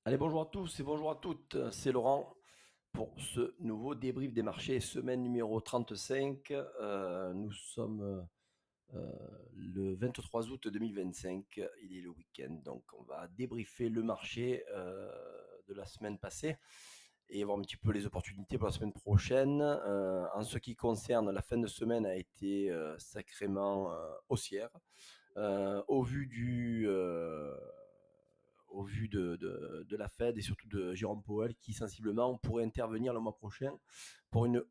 Allez, bonjour à tous et bonjour à toutes, c'est Laurent pour ce nouveau débrief des marchés, semaine numéro 35. Nous sommes le 23 août 2025, il est le week-end, donc on va débriefer le marché de la semaine passée et voir un petit peu les opportunités pour la semaine prochaine. En ce qui concerne la fin de semaine a été sacrément haussière. Au vu de la Fed et surtout de Jérôme Powell qui sensiblement pourrait intervenir le mois prochain pour une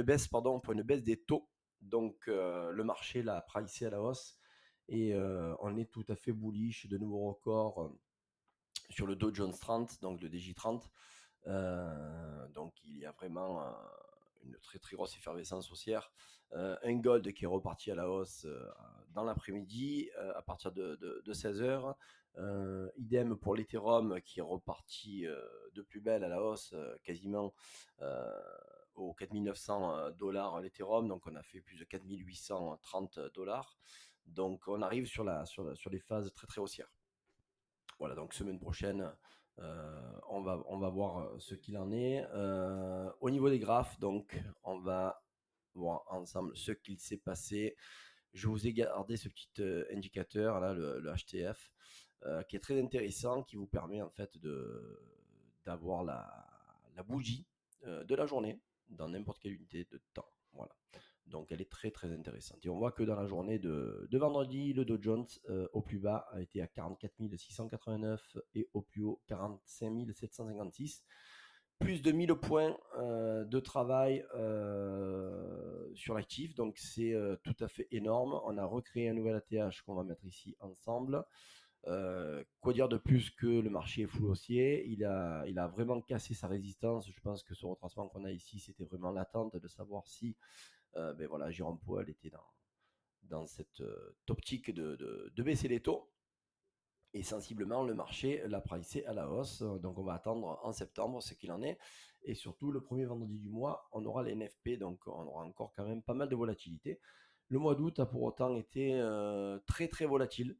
baisse, pour une baisse des taux. Donc le marché l'a pricé à la hausse et on est tout à fait bullish de nouveaux records sur le Dow Jones 30, donc le DJ30. Donc il y a vraiment une très très grosse effervescence haussière. Un gold qui est reparti à la hausse dans l'après-midi à partir de 16h. Idem pour l'Ethereum qui est reparti de plus belle à la hausse, quasiment euh, aux 4900 dollars l'Ethereum. Donc on a fait plus de 4830 dollars. Donc on arrive sur les phases très très haussières. Voilà, donc semaine prochaine, on va voir ce qu'il en est. Au niveau des graphes, donc, on va voir ensemble ce qu'il s'est passé. Je vous ai gardé ce petit indicateur, là, le HTF, qui est très intéressant, qui vous permet en fait d'avoir la bougie de la journée dans n'importe quelle unité de temps. Voilà. Donc elle est très très intéressante. Et on voit que dans la journée de vendredi, le Dow Jones au plus bas a été à 44 689 et au plus haut 45 756. Plus de 1000 points de travail sur l'actif, donc c'est tout à fait énorme. On a recréé un nouvel ATH qu'on va mettre ici ensemble. Quoi dire de plus que le marché est full haussier, il a vraiment cassé sa résistance. Je pense que ce retracement qu'on a ici, c'était vraiment l'attente de savoir si ben voilà, Jérôme Powell était dans cette optique de baisser les taux. Et sensiblement, le marché l'a pricé à la hausse. Donc, on va attendre en septembre ce qu'il en est. Et surtout, le premier vendredi du mois, on aura les NFP. Donc, on aura encore quand même pas mal de volatilité. Le mois d'août a pour autant été très très volatile.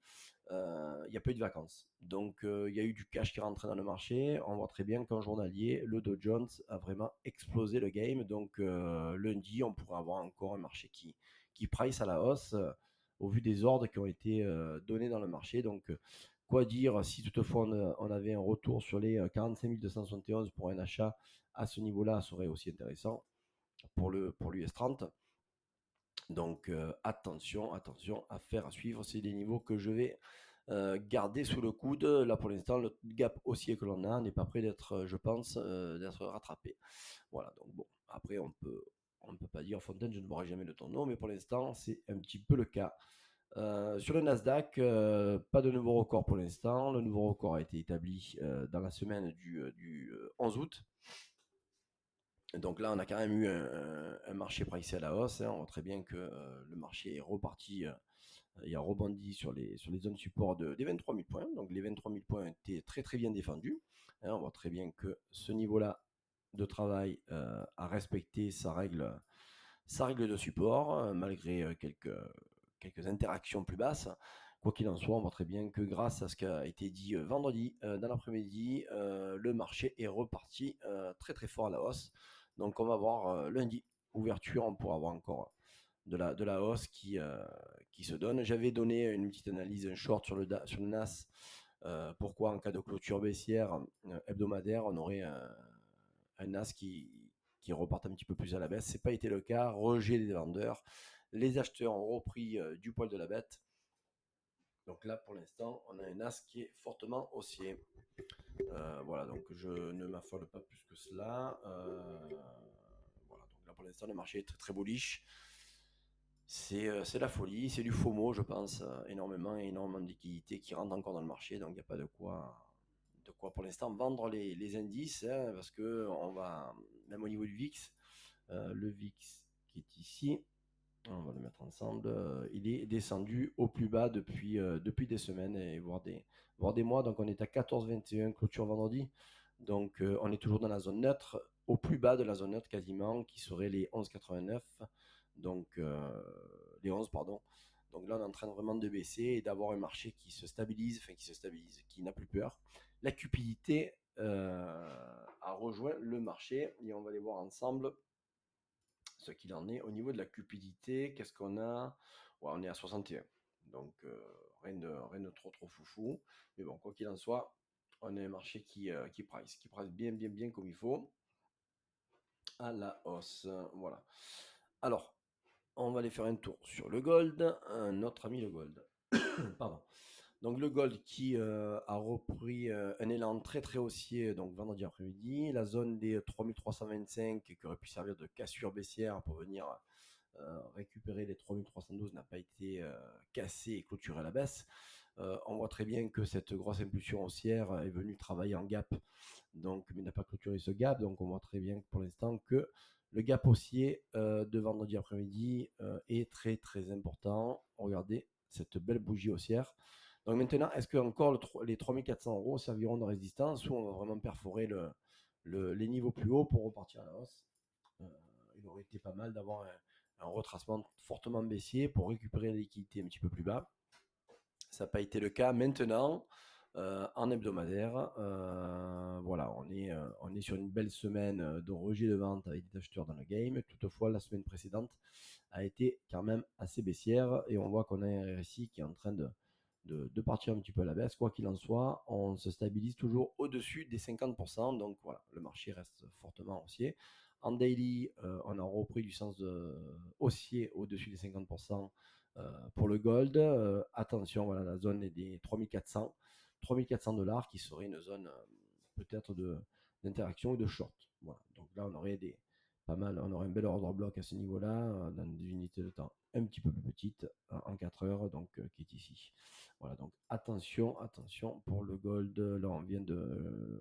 Il n'y a pas eu de vacances. Donc il y a eu du cash qui est rentré dans le marché. On voit très bien qu'en journalier, le Dow Jones a vraiment explosé le game. Donc lundi, on pourrait avoir encore un marché qui price à la hausse au vu des ordres qui ont été donnés dans le marché. Donc quoi dire si toutefois on avait un retour sur les 45 271 pour un achat à ce niveau-là, ça serait aussi intéressant pour l'US 30. Donc attention, affaire à suivre, c'est des niveaux que je vais garder sous le coude. Là pour l'instant, le gap haussier que l'on a n'est pas prêt d'être, je pense, d'être rattrapé. Voilà, donc bon, après on ne peut pas dire Fontaine, je ne boirai jamais de ton eau, mais pour l'instant c'est un petit peu le cas. Sur le Nasdaq, pas de nouveau record pour l'instant. Le nouveau record a été établi dans la semaine du 11 août. Donc là, on a quand même eu un marché pricé à la hausse, hein. On voit très bien que le marché est reparti, il a rebondi sur les zones support des 23 000 points. Donc les 23 000 points ont été très très bien défendus, hein. On voit très bien que ce niveau-là de travail a respecté sa règle de support, malgré quelques interactions plus basses. Quoi qu'il en soit, on voit très bien que grâce à ce qui a été dit vendredi dans l'après-midi, le marché est reparti très très fort à la hausse. Donc on va voir lundi, ouverture, on pourra avoir encore de la hausse qui se donne. J'avais donné une petite analyse, un short sur le NAS. Pourquoi en cas de clôture baissière hebdomadaire, on aurait un NAS qui repartent un petit peu plus à la baisse. Ce n'a pas été le cas. Rejet des vendeurs. Les acheteurs ont repris du poil de la bête. Donc là, pour l'instant, on a un NAS qui est fortement haussier. Voilà, donc je ne m'affole pas plus que cela. Voilà, donc là, pour l'instant, le marché est très très bullish. C'est la folie, c'est du FOMO, je pense, énormément et énormément de liquidités qui rentrent encore dans le marché, donc il n'y a pas de quoi pour l'instant vendre les indices, hein, parce que on va, même au niveau du VIX, le VIX qui est ici, on va le mettre ensemble, il est descendu au plus bas depuis des semaines et voire des mois, donc on est à 14,21 clôture vendredi, donc on est toujours dans la zone neutre, au plus bas de la zone neutre quasiment, qui serait les 11,89, donc les 11 pardon. Donc là, on est en train vraiment de baisser et d'avoir un marché qui se stabilise, qui n'a plus peur. La cupidité a rejoint le marché et on va aller voir ensemble ce qu'il en est au niveau de la cupidité. Qu'est-ce qu'on a? Ouais, on est à 61. Donc rien de trop foufou. Mais bon, quoi qu'il en soit, on a un marché qui price bien comme il faut à la hausse. Voilà. Alors, on va aller faire un tour sur le gold, notre ami le gold. Pardon. Donc le gold qui a repris un élan très haussier donc vendredi après-midi, la zone des 3325 qui aurait pu servir de cassure baissière pour venir récupérer les 3312 n'a pas été cassée et clôturée à la baisse. On voit très bien que cette grosse impulsion haussière est venue travailler en gap, donc, mais n'a pas clôturé ce gap. Donc on voit très bien pour l'instant que le gap haussier de vendredi après-midi est très important. Regardez cette belle bougie haussière. Donc maintenant, est-ce que encore les 3400 euros serviront de résistance ou on va vraiment perforer les niveaux plus hauts pour repartir à la hausse? Il aurait été pas mal d'avoir un retracement fortement baissier pour récupérer la liquidité un petit peu plus bas. Ça n'a pas été le cas. Maintenant, en hebdomadaire, voilà, on est sur une belle semaine de rejet de vente avec des acheteurs dans le game. Toutefois, la semaine précédente a été quand même assez baissière et on voit qu'on a un RSI qui est en train de partir un petit peu à la baisse. Quoi qu'il en soit, on se stabilise toujours au-dessus des 50%. Donc voilà, le marché reste fortement haussier. En daily, on a repris du sens haussier au-dessus des 50% pour le gold. Attention, voilà, la zone est des 3400 $, qui serait une zone peut-être d'interaction ou de short. Voilà. Donc là, on aurait pas mal, on aurait un bel ordre bloc à ce niveau-là, dans des unités de temps un petit peu plus petites, en 4 heures, donc qui est ici. Voilà, donc attention pour le gold. Là,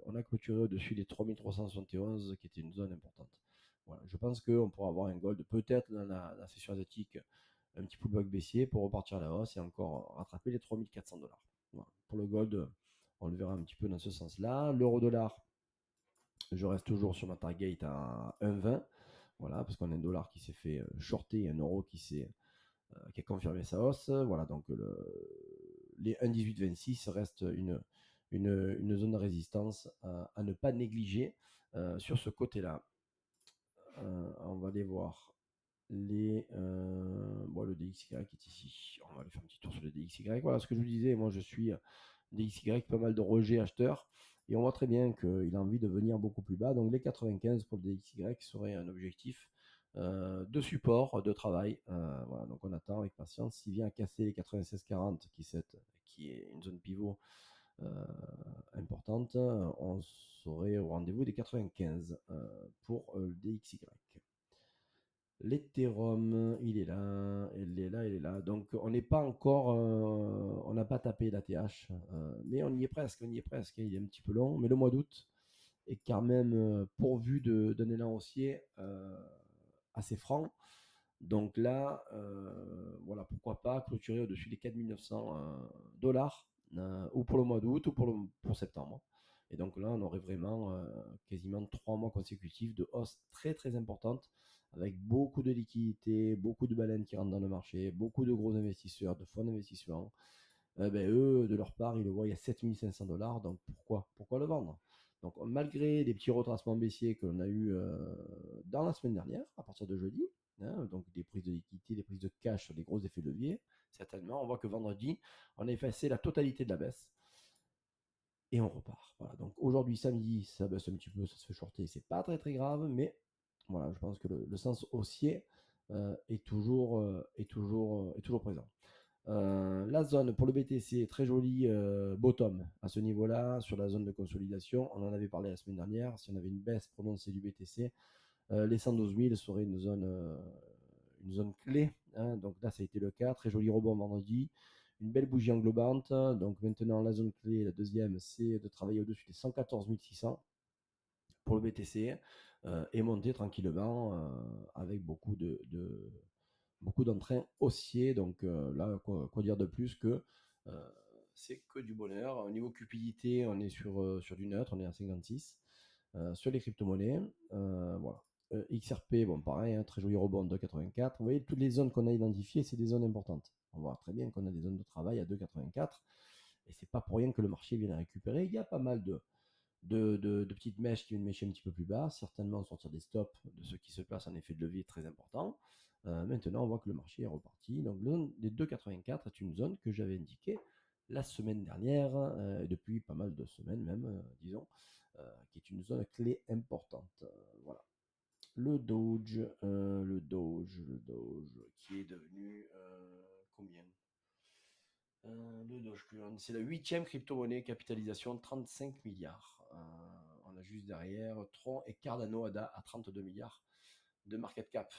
on a clôturé au-dessus des 3371, qui était une zone importante. Voilà, je pense qu'on pourra avoir un gold peut-être dans la session asiatique, un petit pullback baissier pour repartir à la hausse et encore rattraper les 3400 $. Voilà. Pour le gold, on le verra un petit peu dans ce sens-là. L'euro-dollar, je reste toujours sur ma target à 1,20. Voilà, parce qu'on a un dollar qui s'est fait shorter et un euro qui a confirmé sa hausse. Voilà, donc les 1,1826 restent une zone de résistance à ne pas négliger sur ce côté-là. On va aller voir le DXY est ici. On va aller faire un petit tour sur le DXY. Voilà ce que je vous disais. Moi, je suis DXY, pas mal de rejets acheteurs. Et on voit très bien qu'il a envie de venir beaucoup plus bas. Donc les 95 pour le DXY serait un objectif de support, de travail. Voilà, donc on attend avec patience. S'il vient à casser les 96,40, qui est une zone pivot importante, on serait au rendez-vous des 95 pour le DXY. L'Ethereum, il est là, il est là. Donc on n'est pas encore, on n'a pas tapé l'ATH, mais on y est presque, Il est un petit peu long, mais le mois d'août est quand même pourvu d'un élan haussier assez franc. Donc là, voilà, pourquoi pas clôturer au-dessus des 4900 dollars, ou pour le mois d'août, ou pour septembre. Et donc là, on aurait vraiment quasiment 3 mois consécutifs de hausse très importante, avec beaucoup de liquidités, beaucoup de baleines qui rentrent dans le marché, beaucoup de gros investisseurs, de fonds d'investissement. Eux, de leur part, ils le voient à 7500 $. Donc pourquoi le vendre? Donc malgré des petits retracements baissiers que l'on a eu dans la semaine dernière, à partir de jeudi, hein, donc des prises de liquidité, des prises de cash sur des gros effets leviers, certainement, on voit que vendredi, on a effacé la totalité de la baisse et on repart. Voilà, donc aujourd'hui, samedi, ça baisse un petit peu, ça se fait shorter, c'est pas très grave, mais voilà, je pense que le sens haussier est toujours présent. La zone pour le BTC est très jolie, bottom à ce niveau-là, sur la zone de consolidation. On en avait parlé la semaine dernière. Si on avait une baisse prononcée du BTC, les 112 000 seraient une zone clé, hein. Donc là, ça a été le cas. Très joli rebond vendredi. Une belle bougie englobante. Donc maintenant, la zone clé, la deuxième, c'est de travailler au-dessus des 114 600 pour le BTC et monter tranquillement avec beaucoup d'entrain haussier. Donc là, quoi dire de plus que c'est que du bonheur. Au niveau cupidité, on est sur du neutre, on est à 56. Sur les crypto-monnaies, voilà. XRP, bon, pareil, très joli rebond 2,84. Vous voyez, toutes les zones qu'on a identifiées, c'est des zones importantes. On voit très bien qu'on a des zones de travail à 2,84. Et c'est pas pour rien que le marché vient à récupérer. Il y a pas mal de petites mèches qui viennent mêcher un petit peu plus bas, certainement sortir des stops de ceux qui se placent en effet de levier très important. Maintenant, on voit que le marché est reparti. Donc, le zone des 2,84 est une zone que j'avais indiquée la semaine dernière, depuis pas mal de semaines même, disons, qui est une zone clé importante. Voilà. Le Doge, qui est devenu combien le Dogecoin, c'est la huitième crypto-monnaie, capitalisation 35 milliards. On a juste derrière Tron et Cardano à 32 milliards de market cap.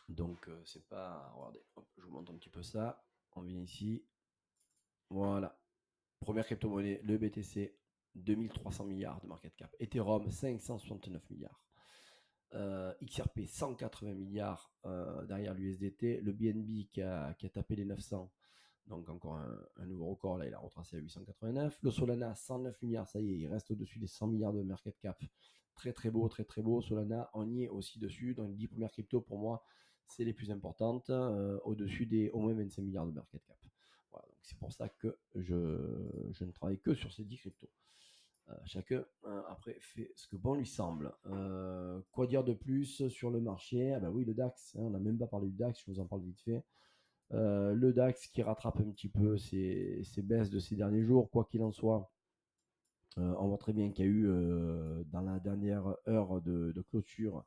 Donc c'est pas... Regardez, hop, je vous montre un petit peu ça. On vient ici. Voilà. Première crypto-monnaie, le BTC, 2300 milliards de market cap. Ethereum, 569 milliards. XRP 180 milliards derrière l'USDT, le BNB qui a tapé les 900, donc encore un nouveau record, là il a retracé à 889, le Solana 109 milliards, ça y est, il reste au-dessus des 100 milliards de market cap, très très beau, très très beau, Solana on y est aussi dessus, dans les 10 premières cryptos pour moi c'est les plus importantes, au-dessus des au moins 25 milliards de market cap. Voilà, donc c'est pour ça que je ne travaille que sur ces 10 cryptos. Chacun après fait ce que bon lui semble. Quoi dire de plus sur le marché? Ah bah oui, le DAX, on n'a même pas parlé du DAX, je vous en parle vite fait. Le DAX qui rattrape un petit peu ses baisses de ces derniers jours, quoi qu'il en soit. On voit très bien qu'il y a eu dans la dernière heure de clôture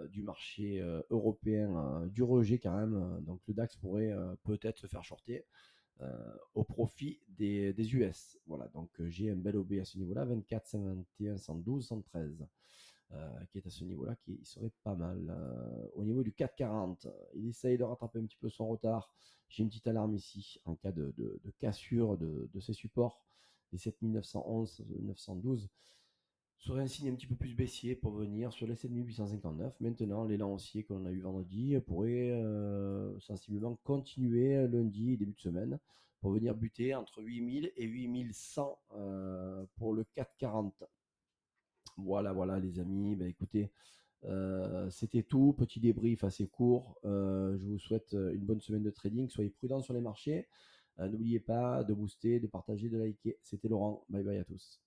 du marché européen du rejet quand même. Donc le DAX pourrait peut-être se faire shorter au profit des US. Voilà, donc j'ai un bel OB à ce niveau-là, 24, 51, 112, 113, qui est à ce niveau-là, qui serait pas mal. Au niveau du 440, il essaye de rattraper un petit peu son retard. J'ai une petite alarme ici en cas de cassure de ces supports, les 7911, 912 serait un signe un petit peu plus baissier pour venir sur les 7859. Maintenant, l'élan haussier que l'on a eu vendredi pourrait sensiblement continuer lundi et début de semaine pour venir buter entre 8000 et 8100 pour le 440. Voilà, voilà les amis. Ben, écoutez, c'était tout. Petit débrief assez court. Je vous souhaite une bonne semaine de trading. Soyez prudents sur les marchés. N'oubliez pas de booster, de partager, de liker. C'était Laurent. Bye bye à tous.